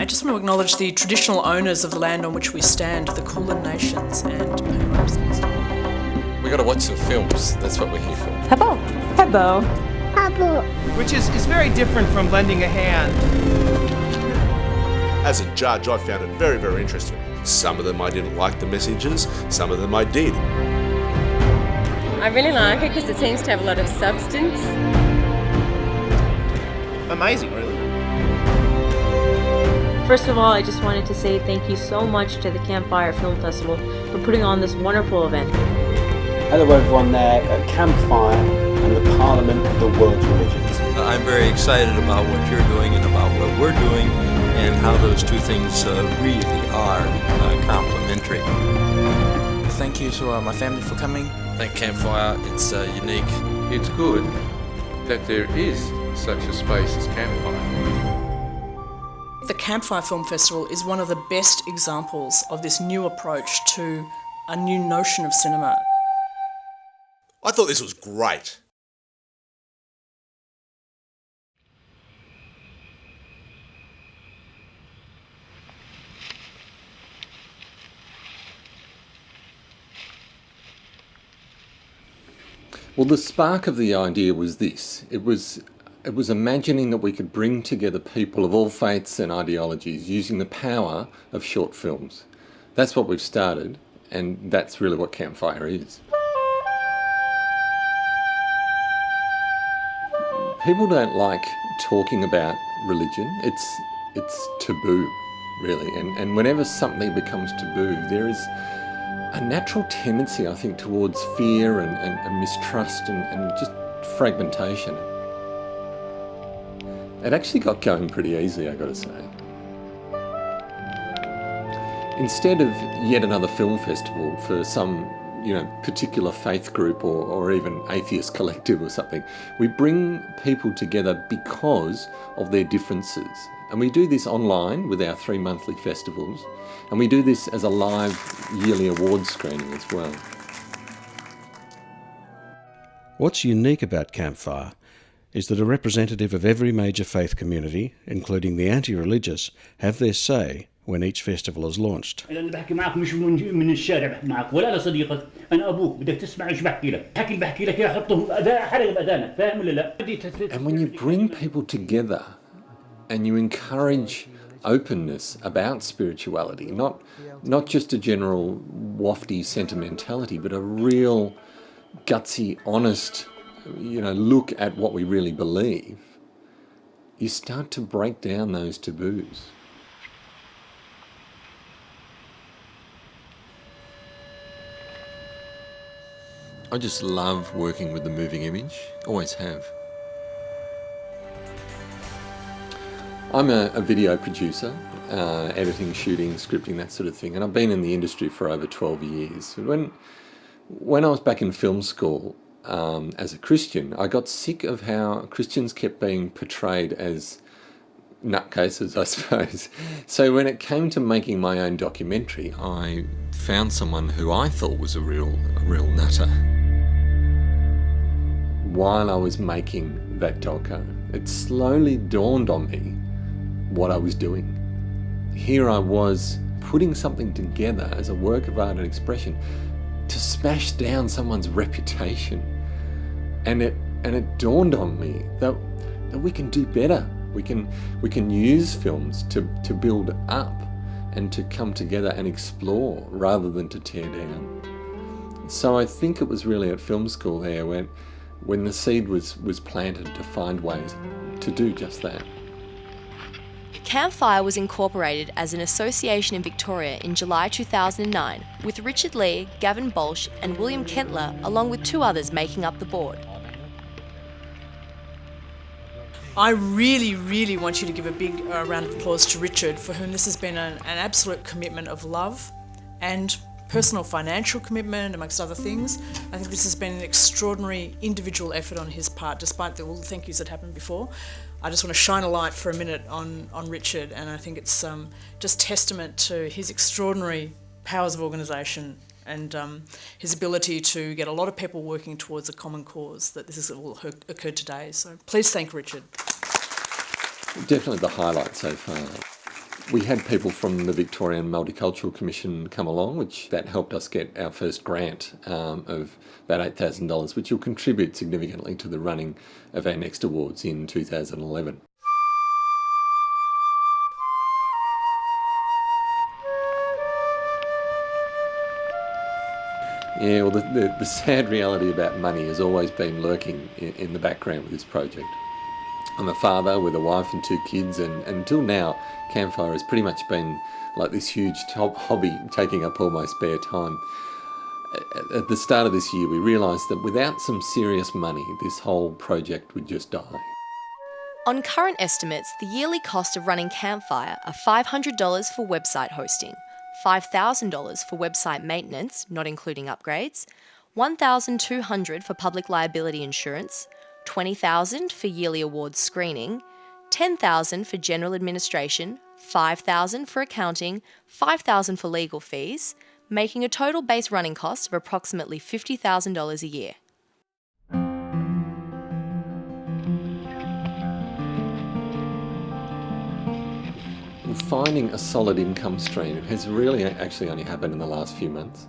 just want to acknowledge the traditional owners of the land on which we stand, the Kulin Nations, and pay my respects to them. We've got to watch some films. That's what we're here for. Hebo. Hebo. Hebo. Which is very different from lending a hand. As a judge, I found it very, very interesting. Some of them I didn't like the messages, some of them I did. I really like it because it seems to have a lot of substance. Amazing, really. First of all, I just wanted to say thank you so much to the Campfire Film Festival for putting on this wonderful event. Hello everyone there at Campfire and the Parliament of the World's Religions. I'm very excited about what you're doing and about what we're doing and how those two things really are complementary. Thank you to my family for coming. Thank Campfire, it's unique. It's good that there is such a space as Campfire. The Campfire Film Festival is one of the best examples of this new approach to a new notion of cinema. I thought this was great. Well, the spark of the idea was this. It was imagining that we could bring together people of all faiths and ideologies using the power of short films. That's what we've started, and that's really what Campfire is. People don't like talking about religion. It's taboo, really, and whenever something becomes taboo, there is a natural tendency, I think, towards fear and mistrust and just fragmentation. It actually got going pretty easily, I've got to say. Instead of yet another film festival for some, particular faith group or even atheist collective or something, we bring people together because of their differences. And we do this online with our 3 monthly festivals, and we do this as a live yearly awards screening as well. What's unique about Campfire is that a representative of every major faith community, including the anti-religious, have their say when each festival is launched. أنا بحكي معك مش من الشارع بحكي معك ولا لصديقك، أنا أبوك بدك تسمع إيش بحكي لك، بحكي لك يا حطهم حرق بأذانك، فاهم ولا لا؟ And when you bring people together and you encourage openness about spirituality, not just a general wafty sentimentality, but a real gutsy, honest, look at what we really believe, you start to break down those taboos. I just love working with the moving image, always have. I'm a video producer, editing, shooting, scripting, that sort of thing, and I've been in the industry for over 12 years. When I was back in film school, as a Christian, I got sick of how Christians kept being portrayed as nutcases, I suppose. So when it came to making my own documentary, I found someone who I thought was a real nutter. While I was making that doco, it slowly dawned on me what I was doing. Here I was putting something together as a work of art and expression to smash down someone's reputation. And it dawned on me that we can do better. We can use films to build up and to come together and explore rather than to tear down. So I think it was really at film school there when the seed was planted to find ways to do just that. Campfire was incorporated as an association in Victoria in July 2009, with Richard Lee, Gavin Bolsh and William Kentler, along with 2 others, making up the board. I really, really want you to give a big round of applause to Richard, for whom this has been an absolute commitment of love and personal financial commitment, amongst other things. I think this has been an extraordinary individual effort on his part, despite all the thank yous that happened before. I just want to shine a light for a minute on Richard, and I think it's just testament to his extraordinary powers of organisation and his ability to get a lot of people working towards a common cause that this has all occurred today. So please thank Richard. Definitely the highlight so far. We had people from the Victorian Multicultural Commission come along, which that helped us get our first grant of about $8,000, which will contribute significantly to the running of our next awards in 2011. Yeah, well, the sad reality about money has always been lurking in the background with this project. I'm a father with a wife and 2 kids, and until now, Campfire has pretty much been like this huge hobby taking up all my spare time. At the start of this year, we realised that without some serious money, this whole project would just die. On current estimates, the yearly cost of running Campfire are $500 for website hosting, $5,000 for website maintenance, not including upgrades, $1,200 for public liability insurance, $20,000 for yearly awards screening, $10,000 for general administration, $5,000 for accounting, $5,000 for legal fees, making a total base running cost of approximately $50,000 a year. Finding a solid income stream has really actually only happened in the last few months,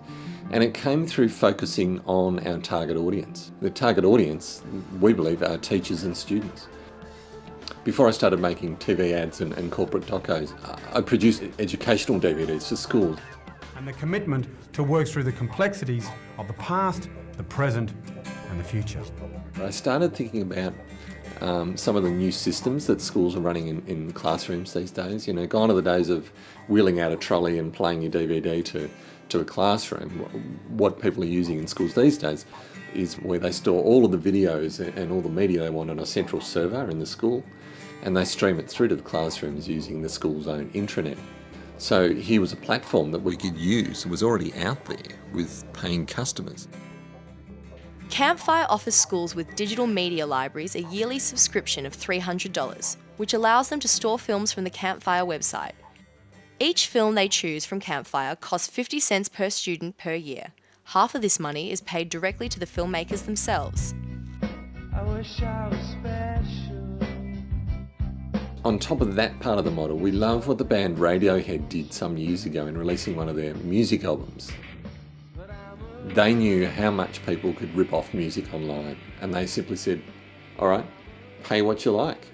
and it came through focusing on our target audience. The target audience, we believe, are teachers and students. Before I started making TV ads and corporate docos, I produced educational DVDs for schools. And the commitment to work through the complexities of the past, the present and the future. I started thinking about some of the new systems that schools are running in classrooms these days. You know, gone are the days of wheeling out a trolley and playing your DVD to a classroom. What people are using in schools these days is where they store all of the videos and all the media they want on a central server in the school, and they stream it through to the classrooms using the school's own intranet. So here was a platform that we could use. It was already out there with paying customers. Campfire offers schools with digital media libraries a yearly subscription of $300, which allows them to store films from the Campfire website. Each film they choose from Campfire costs 50 cents per student per year. Half of this money is paid directly to the filmmakers themselves. I wish I was special. On top of that part of the model, we love what the band Radiohead did some years ago in releasing one of their music albums. They knew how much people could rip off music online, and they simply said, all right, pay what you like.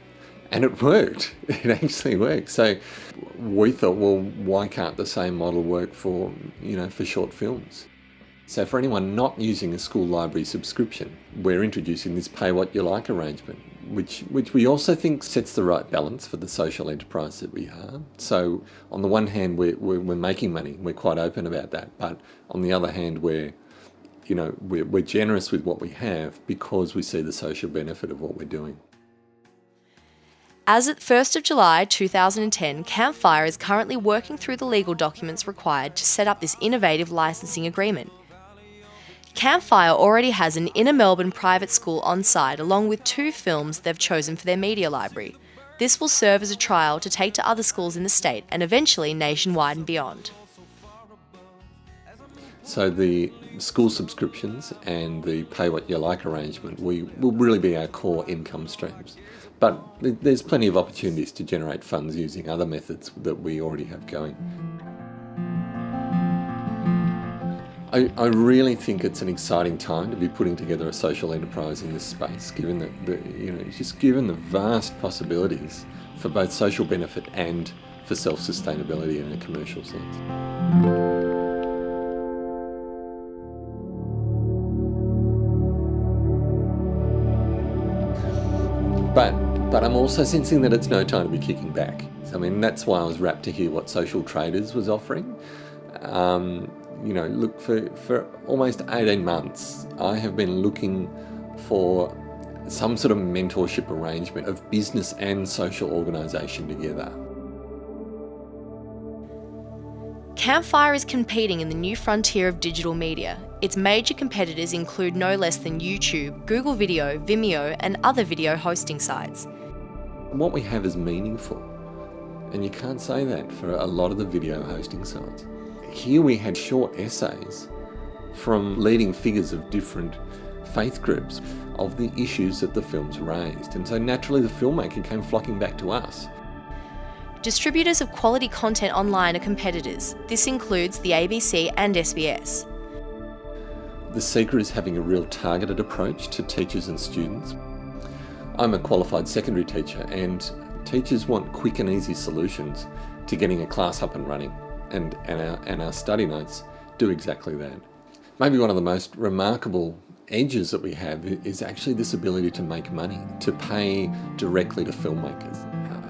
And it worked. It actually worked. So we thought, well, why can't the same model work for short films? So for anyone not using a school library subscription, we're introducing this pay what you like arrangement, which we also think sets the right balance for the social enterprise that we are. So on the one hand, we're making money. We're quite open about that. But on the other hand, we're generous with what we have because we see the social benefit of what we're doing. As at 1st of July 2010, Campfire is currently working through the legal documents required to set up this innovative licensing agreement. Campfire already has an inner Melbourne private school on site along with 2 films they've chosen for their media library. This will serve as a trial to take to other schools in the state and eventually nationwide and beyond. So the school subscriptions and the pay what you like arrangement will really be our core income streams. But there's plenty of opportunities to generate funds using other methods that we already have going. I really think it's an exciting time to be putting together a social enterprise in this space, given given the vast possibilities for both social benefit and for self-sustainability in a commercial sense. But I'm also sensing that it's no time to be kicking back. I mean, that's why I was rapt to hear what Social Traders was offering. Look, for almost 18 months, I have been looking for some sort of mentorship arrangement of business and social organisation together. Campfire is competing in the new frontier of digital media. Its major competitors include no less than YouTube, Google Video, Vimeo, and other video hosting sites. What we have is meaningful, and you can't say that for a lot of the video hosting sites. Here we had short essays from leading figures of different faith groups of the issues that the films raised, and so naturally the filmmaker came flocking back to us. Distributors of quality content online are competitors. This includes the ABC and SBS. The secret is having a real targeted approach to teachers and students. I'm a qualified secondary teacher, and teachers want quick and easy solutions to getting a class up and running, and our study notes do exactly that. Maybe one of the most remarkable edges that we have is actually this ability to make money, to pay directly to filmmakers.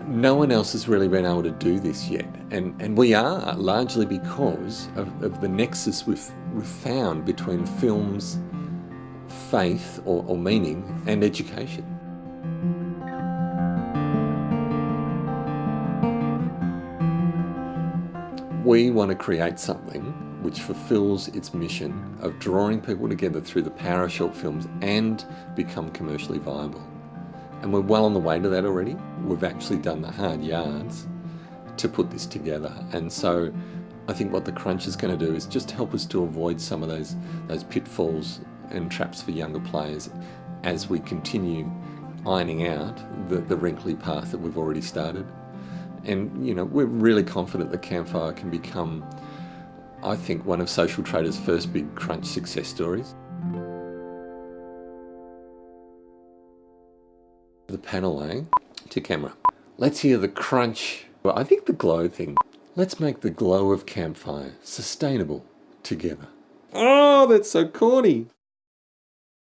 No one else has really been able to do this yet, and we are, largely because of the nexus we've found between film's faith or meaning and education. We want to create something which fulfills its mission of drawing people together through the power of short films and become commercially viable. And we're well on the way to that already. We've actually done the hard yards to put this together. And so I think what the crunch is going to do is just help us to avoid some of those pitfalls and traps for younger players as we continue ironing out the wrinkly path that we've already started. And, you know, we're really confident that Campfire can become, I think, one of Social Trader's first big crunch success stories. The panel, to camera. Let's hear the crunch. Well, I think the glow thing. Let's make the glow of Campfire sustainable together. Oh, that's so corny.